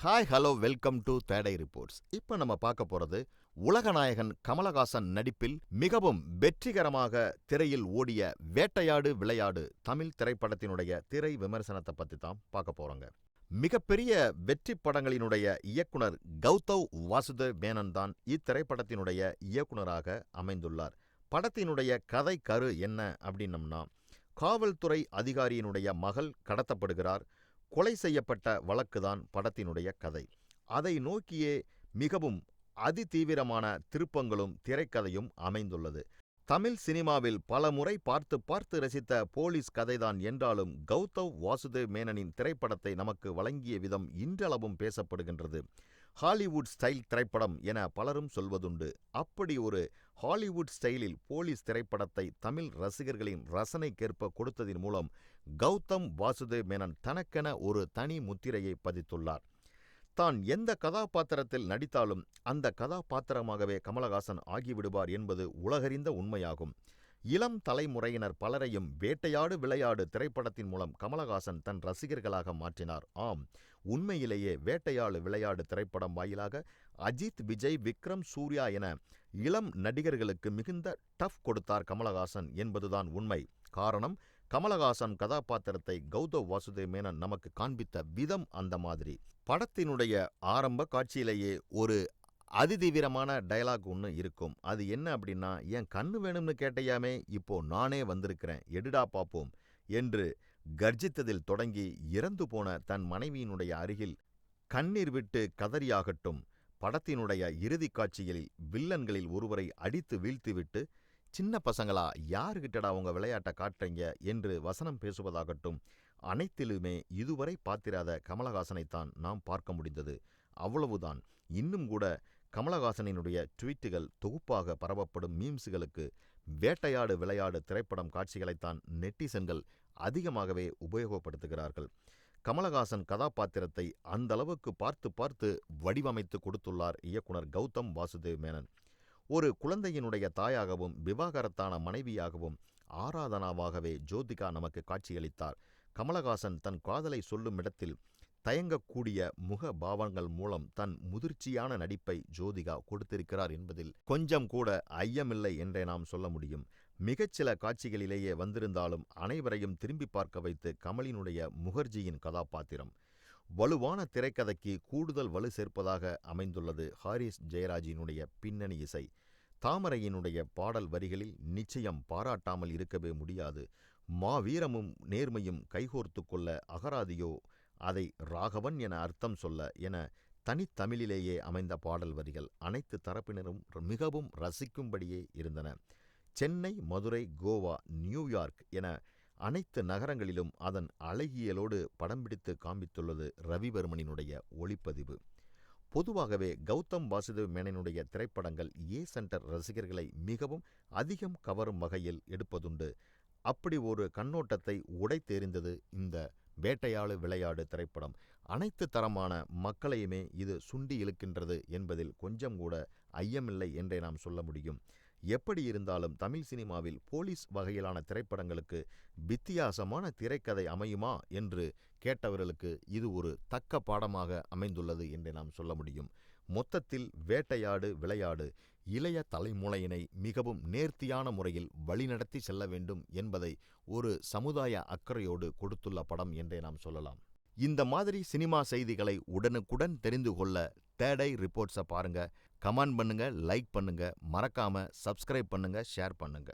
Hi hello welcome to today reports. இப்போ நம்ம பார்க்க போறது உலகநாயகன் கமலஹாசன் நடிப்பில் மிகவும் வெற்றிகரமாக திரையில் ஓடிய வேட்டையாடு விளையாடு தமிழ் திரைப்படத்தினுடைய திரை விமர்சனத்தை பற்றி தான் பார்க்க போறோங்க. மிகப்பெரிய வெற்றி படங்களினுடைய இயக்குனர் கௌதம் வாசுதேவ் மேனன் தான் இத்திரைப்படத்தினுடைய இயக்குனராக அமைந்துள்ளார். படத்தினுடைய கதை கரு என்ன அப்படின்னம்னா, காவல்துறை அதிகாரியினுடைய மகள் கடத்தப்படுகிறார். கொலை செய்யப்பட்ட வழக்குதான் படத்தினுடைய கதை. அதை நோக்கியே மிகவும் அதிதீவிரமான திருப்பங்களும் திரைக்கதையும் அமைந்துள்ளது. தமிழ் சினிமாவில் பல முறை பார்த்து ரசித்த போலீஸ் கதைதான் என்றாலும் கௌதம் வாசுதேவ் மேனனின் திரைப்படத்தை நமக்கு வழங்கிய விதம் இன்றளவும் பேசப்படுகின்றது. ஹாலிவுட் ஸ்டைல் திரைப்படம் என பலரும் சொல்வதுண்டு. அப்படி ஒரு ஹாலிவுட் ஸ்டைலில் போலீஸ் திரைப்படத்தை தமிழ் ரசிகர்களின் ரசனைக்கேற்ப கொடுத்ததின் மூலம் கௌதம் வாசுதேவ் மேனன் தனக்கென ஒரு தனி முத்திரையை பதித்துள்ளார். தான் எந்த கதாபாத்திரத்தில் நடித்தாலும் அந்த கதாபாத்திரமாகவே கமலஹாசன் ஆகிவிடுவார் என்பது உலகறிந்த உண்மையாகும். இளம் தலைமுறையினர் பலரையும் வேட்டையாடு விளையாடு திரைப்படத்தின் மூலம் கமலஹாசன் தன் ரசிகர்களாக மாற்றினார். ஆம், உண்மையிலேயே வேட்டையாடு விளையாடு திரைப்படம் வாயிலாக அஜித், விஜய், விக்ரம், சூர்யா என இளம் நடிகர்களுக்கு மிகுந்த டஃப் கொடுத்தார் கமலஹாசன் என்பதுதான் உண்மை. காரணம், கமலஹாசன் கதாபாத்திரத்தை கௌதம் வாசுதேவ் மேனன் நமக்கு காண்பித்த விதம் அந்த மாதிரி. படத்தினுடைய ஆரம்ப காட்சியிலேயே ஒரு அதிதீவிரமான டயலாக் ஒன்று இருக்கும். அது என்ன அப்படின்னா, என் கண்ணு வேணும்னு கேட்டையாமே, இப்போ நானே வந்திருக்கிறேன், எடுடா பார்ப்போம் என்று கர்ஜித்ததில் தொடங்கி இறந்து போன தன் மனைவியினுடைய அருகில் கண்ணீர் விட்டு கதறியாகட்டும், படத்தினுடைய இறுதி காட்சியில் வில்லன்களில் ஒருவரை அடித்து வீழ்த்திவிட்டு, சின்ன பசங்களா யாருகிட்டடா உங்க விளையாட்டை காட்டுறீங்க என்று வசனம் பேசுவதாகட்டும், அனைத்திலுமே இதுவரை பார்த்திராத கமலஹாசனைத்தான் நாம் பார்க்க முடிந்தது. அவ்வளவுதான். இன்னும் கூட கமலஹாசனினுடைய ட்வீட்டுகள் தொகுப்பாக பரவப்படும் மீம்ஸுகளுக்கு வேட்டையாடு விளையாடு திரைப்படம் காட்சிகளைத்தான் நெட்டிசன்கள் அதிகமாகவே உபயோகப்படுத்துகிறார்கள். கமலஹாசன் கதாபாத்திரத்தை அந்த அளவுக்கு பார்த்து வடிவமைத்து கொடுத்துள்ளார் இயக்குனர் கௌதம் வாசுதேவ் மேனன். ஒரு குழந்தையினுடைய தாயாகவும் விவாகரத்தான மனைவியாகவும் ஆராதனாவாகவே ஜோதிகா நமக்கு காட்சியளித்தார். கமலஹாசன் தன் காதலை சொல்லும் இடத்தில் தயங்கக்கூடிய முக பாவங்கள் மூலம் தன் முதிர்ச்சியான நடிப்பை ஜோதிகா கொடுத்திருக்கிறார் என்பதில் கொஞ்சம் கூட ஐயமில்லை என்றே நாம் சொல்ல முடியும். மிகச்சில காட்சிகளிலேயே வந்திருந்தாலும் அனைவரையும் திரும்பி பார்க்க வைத்து கமலினுடைய முகர்ஜியின் கதாபாத்திரம். வலுவான திரைக்கதைக்கு கூடுதல் வலு சேர்ப்பதாக அமைந்துள்ளது ஹாரிஸ் ஜெயராஜினுடைய பின்னணி இசை. தாமரையினுடைய பாடல் வரிகளில் நிச்சயம் பாராட்டாமல் இருக்கவே முடியாது. மாவீரமும் நேர்மையும் கைகோர்த்து கொள்ள அகராதியோ அதை ராகவன் என அர்த்தம் சொல்ல என தனித்தமிழிலேயே அமைந்த பாடல் வரிகள் அனைத்து தரப்பினரும் மிகவும் ரசிக்கும்படியே இருந்தன. சென்னை, மதுரை, கோவா, நியூயார்க் என அனைத்து நகரங்களிலும் அதன் அழகியலோடு படம் பிடித்து காண்பித்துள்ளது ரவிவர்மனினுடைய ஒளிப்பதிவு. பொதுவாகவே கௌதம் வாசுதேவ் மேனனுடைய திரைப்படங்கள் ஏ சென்டர் ரசிகர்களை மிகவும் அதிகம் கவரும் வகையில் எடுப்பதுண்டு. அப்படி ஒரு கண்ணோட்டத்தை உடைத்தெறிந்தது இந்த வேட்டையாடு விளையாடு திரைப்படம். அனைத்து தரமான மக்களையுமே இது சுண்டி இழுக்கின்றது என்பதில் கொஞ்சம் கூட ஐயமில்லை என்றே நாம் சொல்ல முடியும். எப்படி இருந்தாலும் தமிழ் சினிமாவில் போலீஸ் வகையிலான திரைப்படங்களுக்கு வித்தியாசமான திரைக்கதை அமையுமா என்று கேட்டவர்களுக்கு இது ஒரு தக்க பாடமாக அமைந்துள்ளது என்றே நாம் சொல்ல முடியும். மொத்தத்தில் வேட்டையாடு விளையாடு இளைய தலைமுறையினை மிகவும் நேர்த்தியான முறையில் வழிநடத்தி செல்ல வேண்டும் என்பதை ஒரு சமுதாய அக்கறையோடு கொடுத்துள்ள படம் என்றே நாம் சொல்லலாம். இந்த மாதிரி சினிமா செய்திகளை உடனுக்குடன் தெரிந்து கொள்ள தேடை ரிப்போர்ட்ஸை பாருங்க. கமெண்ட் பண்ணுங்க, லைக் பண்ணுங்க, மறக்காம சப்ஸ்கிரைப் பண்ணுங்க, ஷேர் பண்ணுங்க.